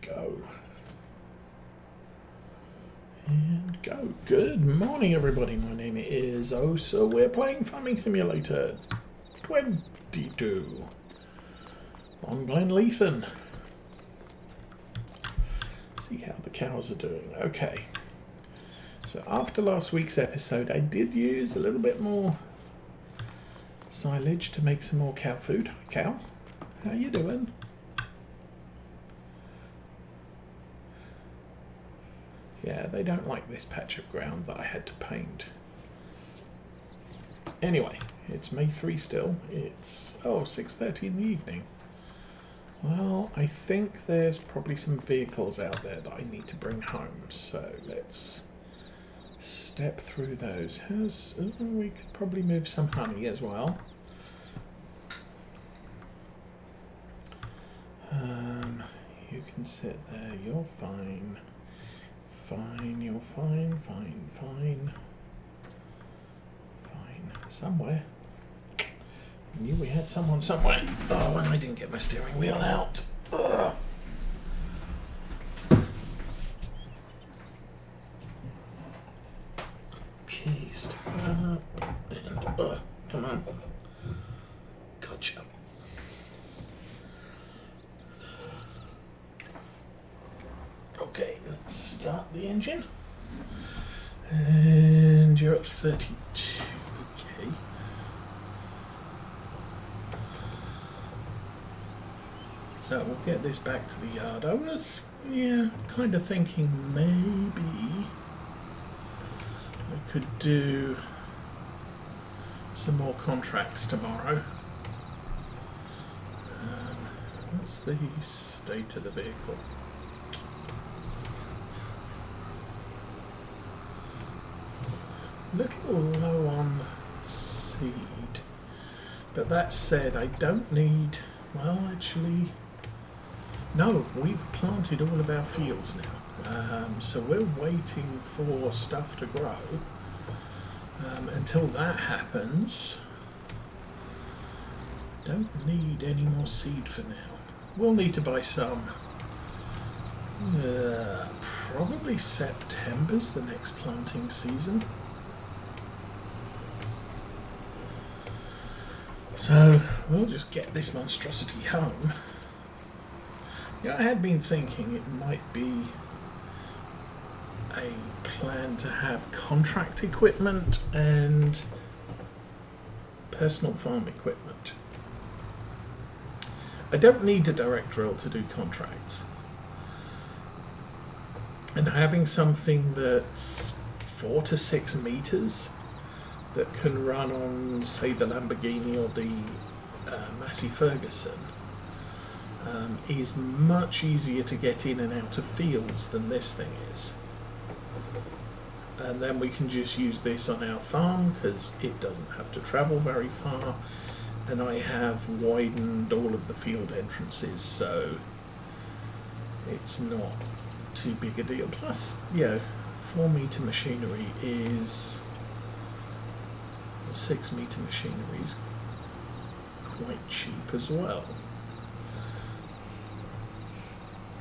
go. And go. Good morning, everybody. My name is Osa. We're playing Farming Simulator 22 on Glenleathann. See how the cows are doing. Okay. So after last week's episode, I did use a little bit more silage to make some more cow food. Hi, cow. How you doing? Yeah, they don't like this patch of ground that I had to paint. Anyway, it's May 3 still. It's, 6:30 in the evening. Well, I think there's probably some vehicles out there that I need to bring home. So let's step through those. We could probably move some honey as well. You can sit there. You're fine. Fine, you're fine, fine, fine. Fine. Somewhere. I knew we had someone somewhere. Oh, and I didn't get my steering wheel out. Ugh. Okay, stand up. And, come on. Gotcha. Okay, let's start the engine. And you're at 32. Okay. So we'll get this back to the yard. I was, kind of thinking maybe I could do some more contracts tomorrow. What's the state of the vehicle? Little low on seed, but that said, I don't need, well, actually, no, we've planted all of our fields now, so we're waiting for stuff to grow. Until that happens, don't need any more seed for now. We'll need to buy some. Probably September's the next planting season. So we'll just get this monstrosity home. Yeah, I had been thinking it might be a plan to have contract equipment and personal farm equipment. I don't need a direct drill to do contracts. And having something that's 4 to 6 meters that can run on, say, the Lamborghini or the Massey Ferguson is much easier to get in and out of fields than this thing is. And then we can just use this on our farm because it doesn't have to travel very far, and I have widened all of the field entrances, so it's not too big a deal. Plus, 4 meter machinery is 6 meter machinery is quite cheap as well.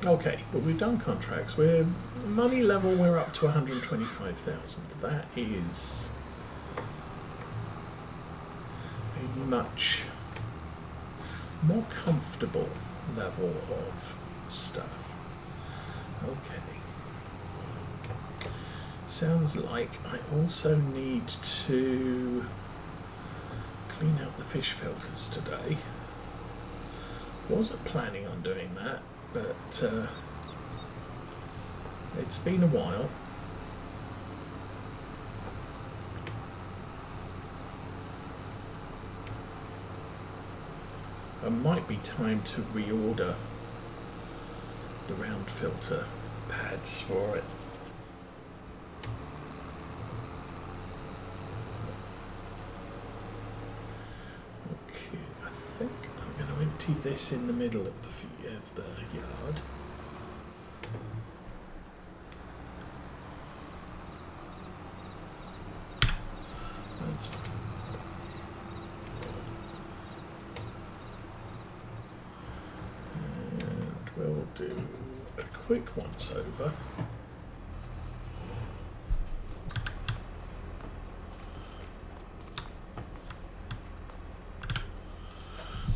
Okay, but we've done contracts. We're money level. We're up to 125,000. That is a much more comfortable level of stuff. Okay. Sounds like I also need to clean out the fish filters today. Wasn't planning on doing that, but it's been a while. It might be time to reorder the round filter pads for it. I'm going to empty this in the middle of the yard. That's fine. And we'll do a quick once over.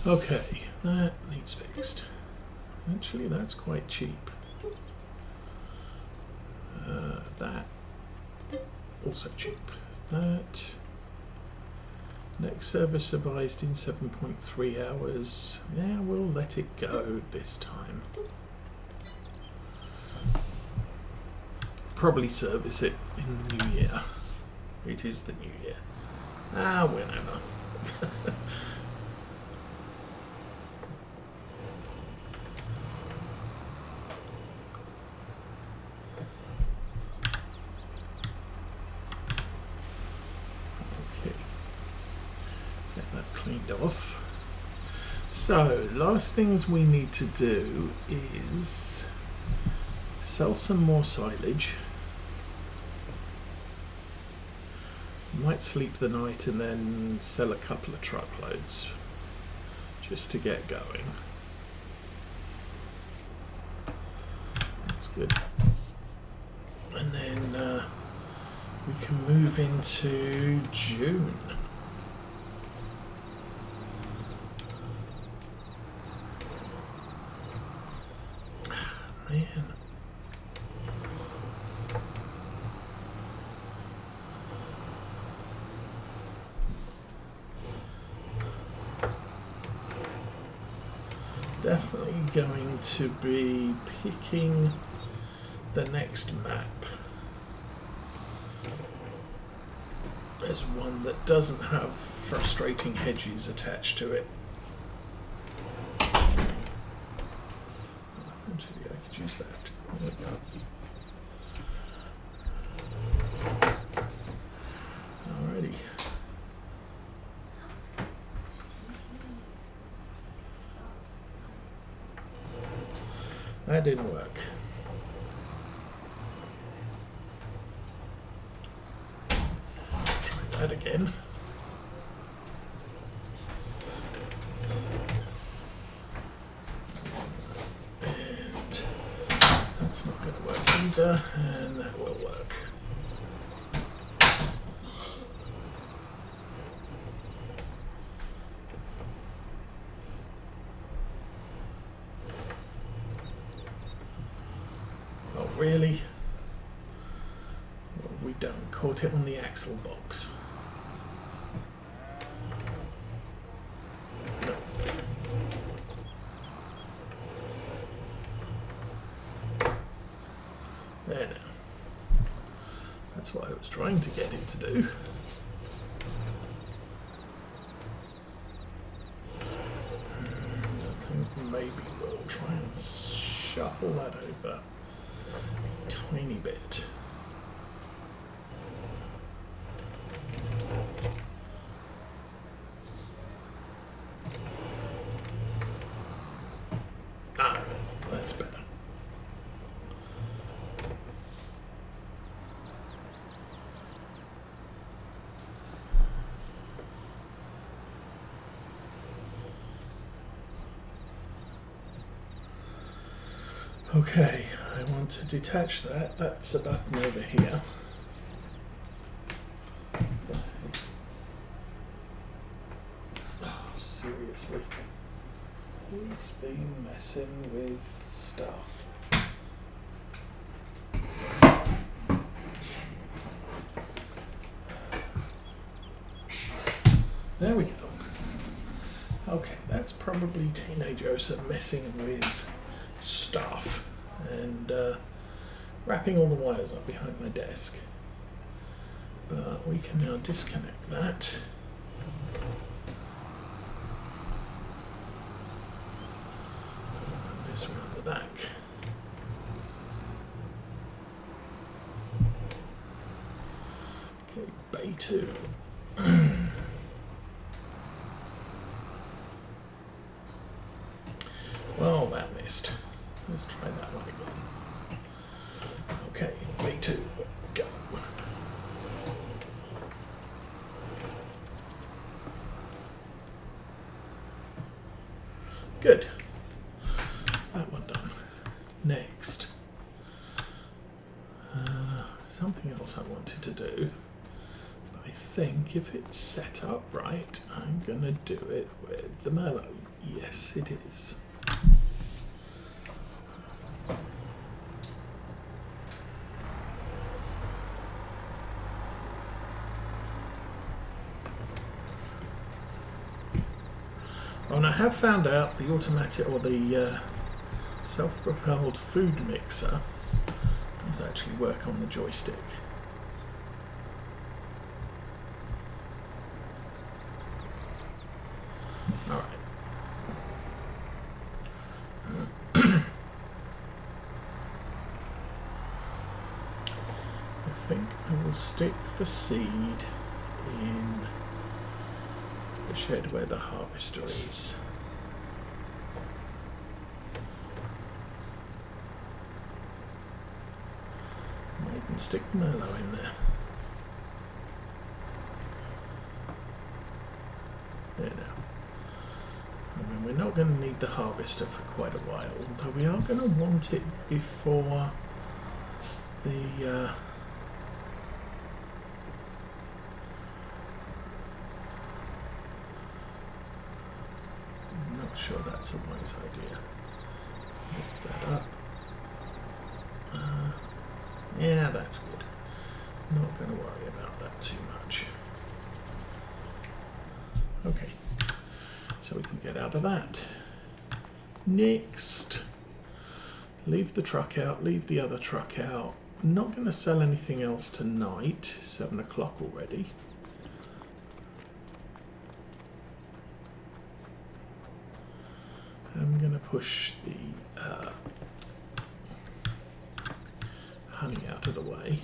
Okay, that needs fixed. Actually, that's quite cheap. That also cheap. That next service advised in 7.3 hours. Yeah, we'll let it go this time. Probably service it in the new year. It is the new year. Whenever. Off. So, last things we need to do is sell some more silage. Might sleep the night and then sell a couple of truckloads just to get going. That's good. And then we can move into June. Man. Definitely going to be picking the next map as one that doesn't have frustrating hedges attached to it. Use that. There we go. Alrighty. That didn't work. Try that again. That's not going to work either, and that will work. Oh, really? What have we done? Caught it on the axle box. There now. That's what I was trying to get it to do. And I think maybe we'll try and shuffle that over a tiny bit. That's better. Okay, I want to detach that. That's a button over here. Oh, seriously. Who's been messing with stuff? There we go. Okay, that's probably Teenage Osa messing with stuff and wrapping all the wires up behind my desk. But we can now disconnect that. And this around the back. Okay, bay 2. Well, that missed. Let's try that one again. Okay, bay 2, go. Good. That's that one done. Next, something else I wanted to do. But I think if it's set up right, I'm going to do it with the Merlot. Yes, it is. Oh, and I have found out the automatic or the self-propelled food mixer does actually work on the joystick. All right. I think I will stick the seed in the shed where the harvester is. Might even stick the Merlot in there. There now. I mean, we're not going to need the harvester for quite a while, although we are going to want it before the I'm not sure that's a wise idea. Lift that up. Yeah, that's good. Not going to worry about that too much. Okay, so we can get out of that. Next, leave the truck out, leave the other truck out. Not going to sell anything else tonight, 7 o'clock already. I'm going to push the honey out of the way.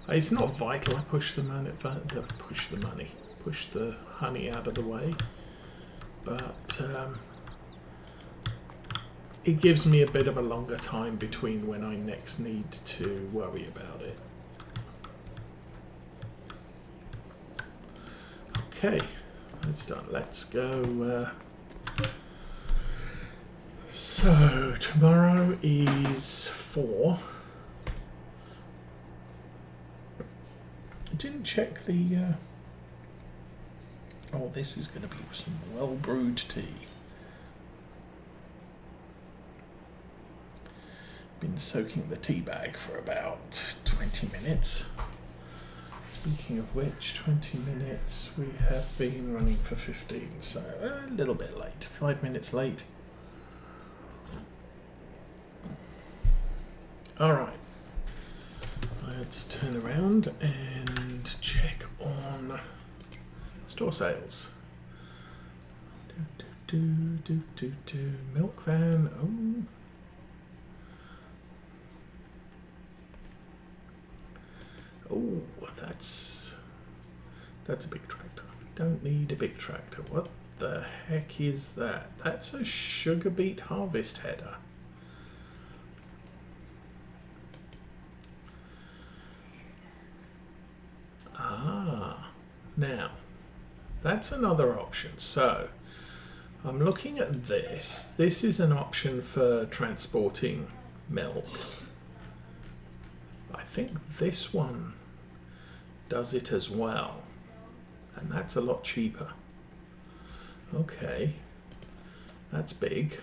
It's not vital I push the money, push the honey out of the way, but it gives me a bit of a longer time between when I next need to worry about it. Okay, that's done. Let's go. So tomorrow is 4. I didn't check the. Oh, this is going to be some well-brewed tea. Been soaking the tea bag for about 20 minutes. Speaking of which, 20 minutes, we have been running for 15, so a little bit late, 5 minutes late. All right, let's turn around and check on store sales. Milk van, oh, that's a big tractor. Don't need a big tractor. What the heck is that? That's a sugar beet harvest header. Now, that's another option. So, I'm looking at this. This is an option for transporting milk. I think this one does it as well, and that's a lot cheaper. Okay, that's big.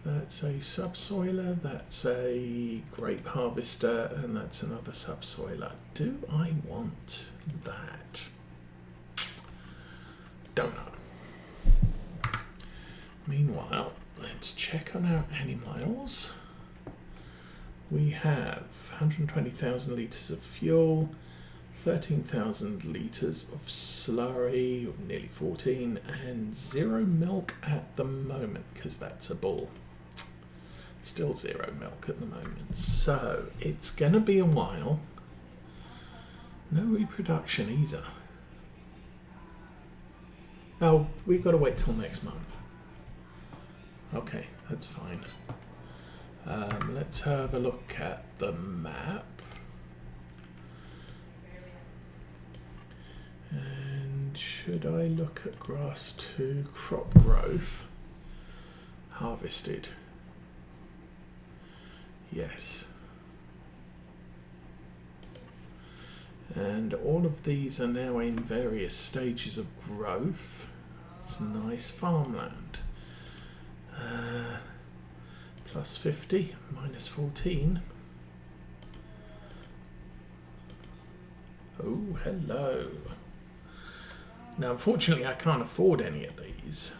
That's a subsoiler, that's a grape harvester, and that's another subsoiler. Do I want that? Don't know. Meanwhile, let's check on our Animals. We have 120,000 litres of fuel, 13,000 litres of slurry, or nearly 14, and 0 milk at the moment, because that's a bull. Still 0 milk at the moment. So it's going to be a while. No reproduction either. Oh, we've got to wait till next month. Okay, that's fine. Let's have a look at the map. And should I look at grass to crop growth? Harvested. Yes. And all of these are now in various stages of growth. It's nice farmland. Plus 50, minus 14. Oh, hello. Now, unfortunately, I can't afford any of these.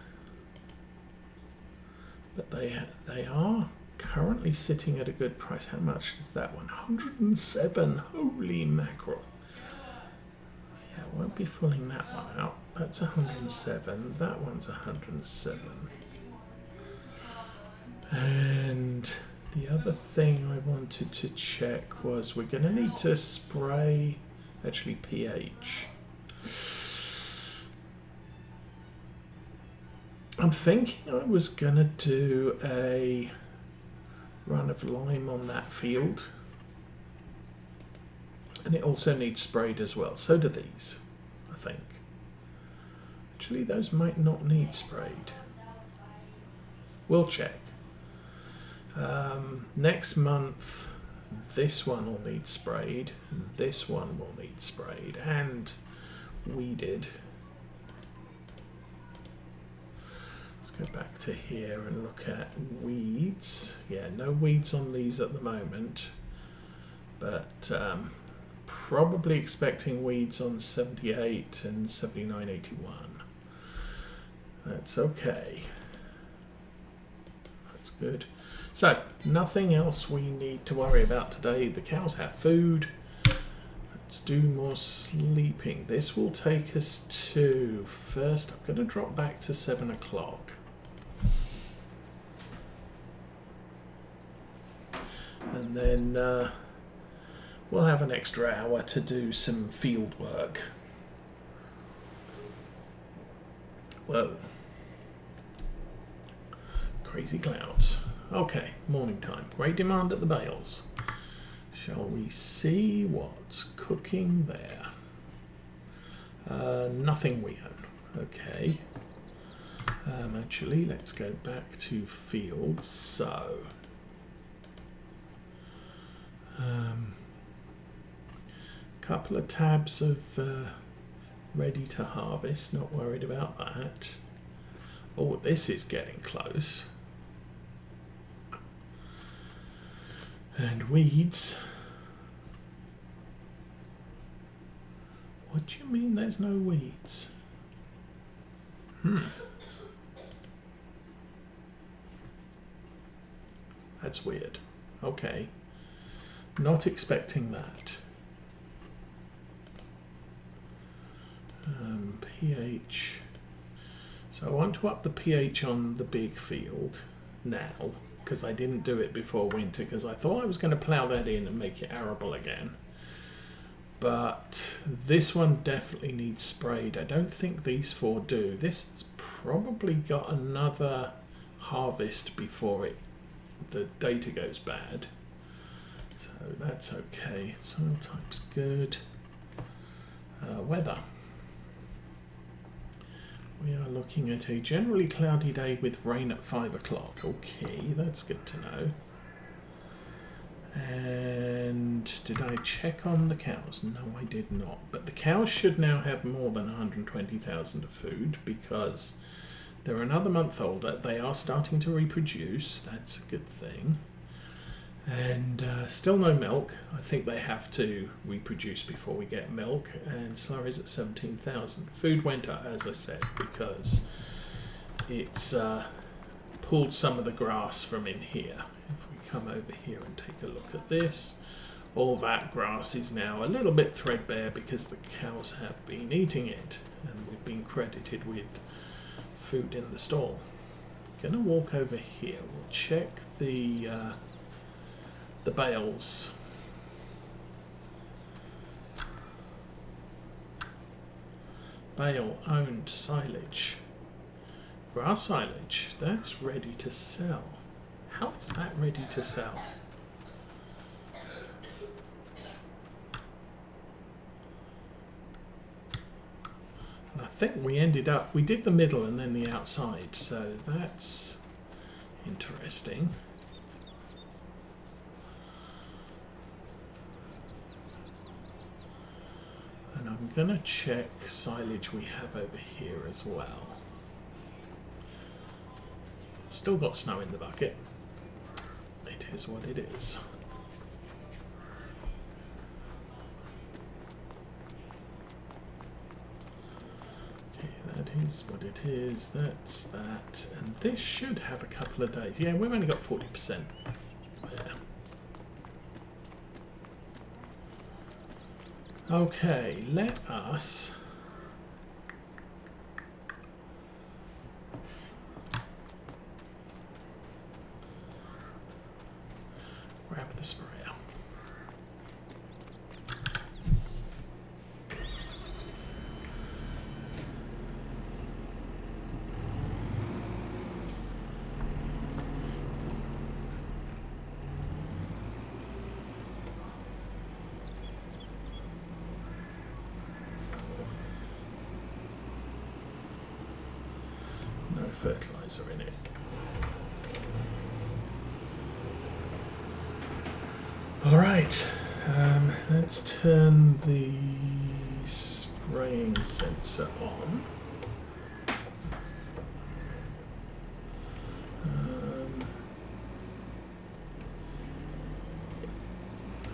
But they are currently sitting at a good price. How much is that one? 107. Holy mackerel. Yeah, I won't be pulling that one out. That's 107. That one's 107. And the other thing I wanted to check was we're going to need to spray, actually, pH. I'm thinking I was going to do a run of lime on that field. And it also needs sprayed as well. So do these, I think. Actually, those might not need sprayed. We'll check. Next month, this one will need sprayed. This one will need sprayed and weeded. Go back to here and look at weeds. Yeah, no weeds on these at the moment, but probably expecting weeds on 78 and 79.81. That's okay. That's good. So, nothing else we need to worry about today. The cows have food. Let's do more sleeping. This will take us to, first I'm going to drop back to 7 o'clock. And then we'll have an extra hour to do some field work. Whoa. Crazy clouds. Okay, morning time. Great demand at the bales. Shall we see what's cooking there? Nothing we own. Okay. Actually, let's go back to fields. So, couple of tabs of ready to harvest. Not worried about that. Oh, this is getting close. And weeds. What do you mean there's no weeds? That's weird. Okay. Not expecting that. pH. So I want to up the pH on the big field now, because I didn't do it before winter, because I thought I was going to plough that in and make it arable again. But this one definitely needs sprayed. I don't think these four do. This has probably got another harvest before the data goes bad. So that's okay. Soil type's good. Weather. We are looking at a generally cloudy day with rain at 5 o'clock. Okay, that's good to know. And did I check on the cows? No, I did not. But the cows should now have more than 120,000 of food because they're another month older. They are starting to reproduce. That's a good thing. And still no milk. I think they have to reproduce before we get milk. And slurry's at 17,000. Food went up, as I said, because it's pulled some of the grass from in here. If we come over here and take a look at this, all that grass is now a little bit threadbare because the cows have been eating it. And we've been credited with food in the stall. Gonna walk over here. We'll check the bales. Bale owned silage. Grass silage. That's ready to sell. How is that ready to sell? And I think we did the middle and then the outside, so that's interesting. And I'm going to check silage we have over here as well. Still got snow in the bucket. It is what it is. Okay, that is what it is. That's that. And this should have a couple of days. Yeah, we've only got 40% there. Okay, let us grab the sprayer. No fertilizer in it. All right, let's turn the spraying sensor on.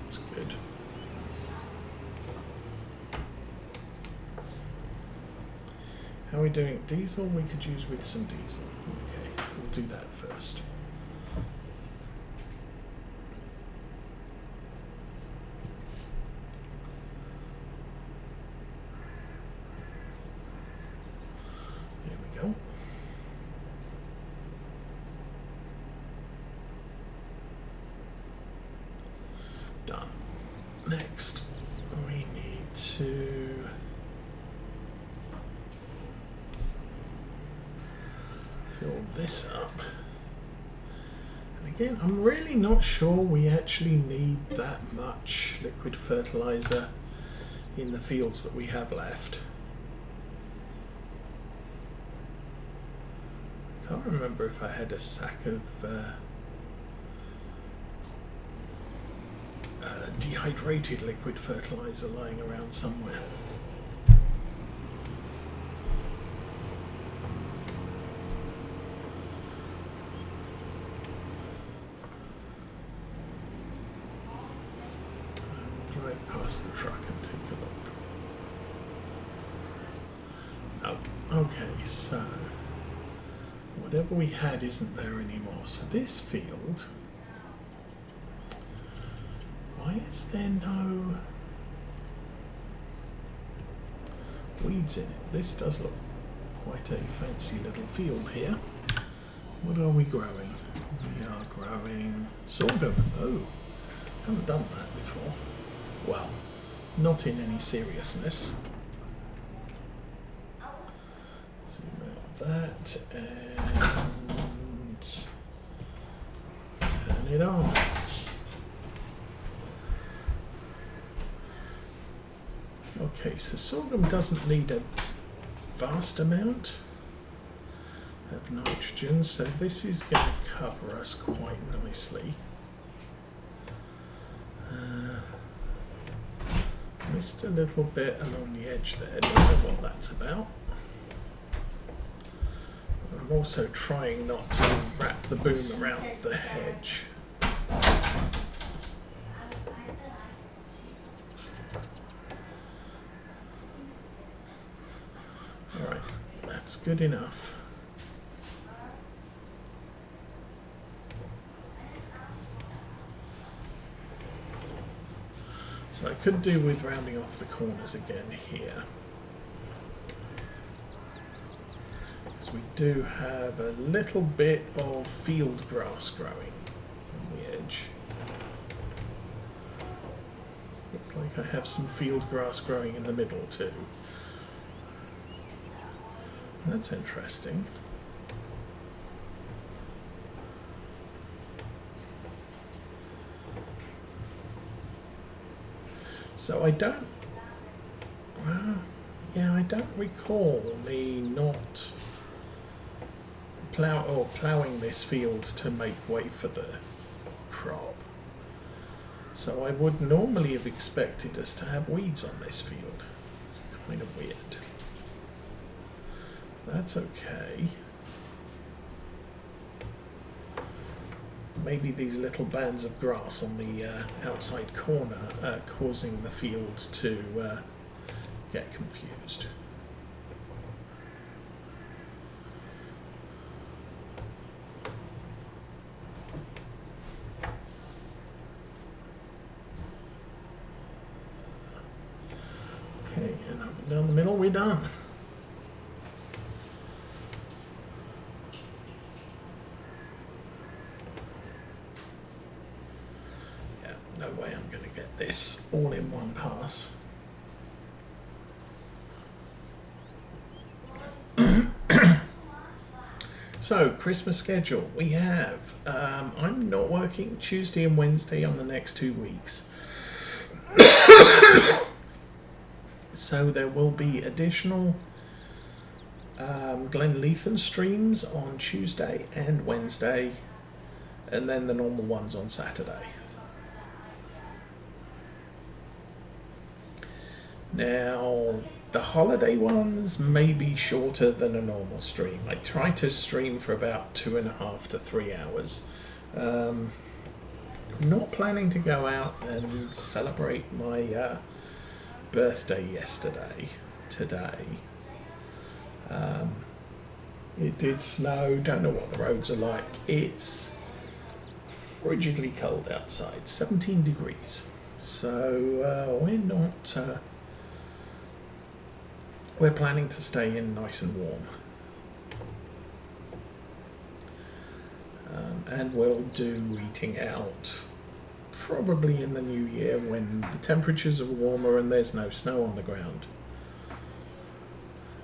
That's good. How are we doing? Diesel we could use with some diesel. Okay, we'll do that first. Done. Next, we need to fill this up. And again, I'm really not sure we actually need that much liquid fertilizer in the fields that we have left. I can't remember if I had a sack of dehydrated liquid fertilizer lying around somewhere. I'll drive past the truck and take a look. Oh, okay, so whatever we had isn't there anymore. So this field, why is there no weeds in it? This does look quite a fancy little field here. What are we growing? We are growing sorghum. Oh, haven't done that before. Well, not in any seriousness. Zoom out that and turn it on. Okay, so sorghum doesn't need a vast amount of nitrogen, so this is going to cover us quite nicely. Missed a little bit along the edge there, don't know what that's about. I'm also trying not to wrap the boom around the hedge. Alright, that's good enough. So I could do with rounding off the corners again here, because we do have a little bit of field grass growing on the edge. Looks like I have some field grass growing in the middle too. That's interesting. So I don't, yeah, I don't recall me not ploughing this field to make way for the crop. So I would normally have expected us to have weeds on this field. kind of weird. That's okay. Maybe these little bands of grass on the outside corner are causing the fields to get confused. Okay, and up and down the middle, we're done. No way I'm going to get this all in one pass. So, Christmas schedule. We have, I'm not working Tuesday and Wednesday on the next 2 weeks. So there will be additional Glenleathann streams on Tuesday and Wednesday, and then the normal ones on Saturday. Now, the holiday ones may be shorter than a normal stream. I try to stream for about 2.5 to 3 hours. I'm not planning to go out and celebrate my birthday today. It did snow, don't know what the roads are like. It's frigidly cold outside, 17 degrees. So we're not... we're planning to stay in nice and warm. And we'll do eating out probably in the new year when the temperatures are warmer and there's no snow on the ground.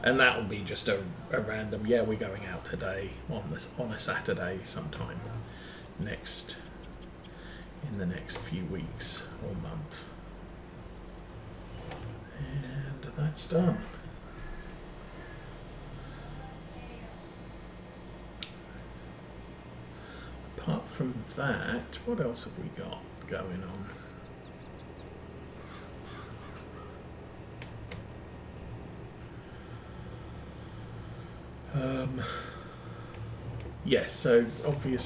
And that will be just a random, yeah, we're going out today on a Saturday sometime in the next few weeks or month. And that's done. Apart from that, what else have we got going on? Yes, so obviously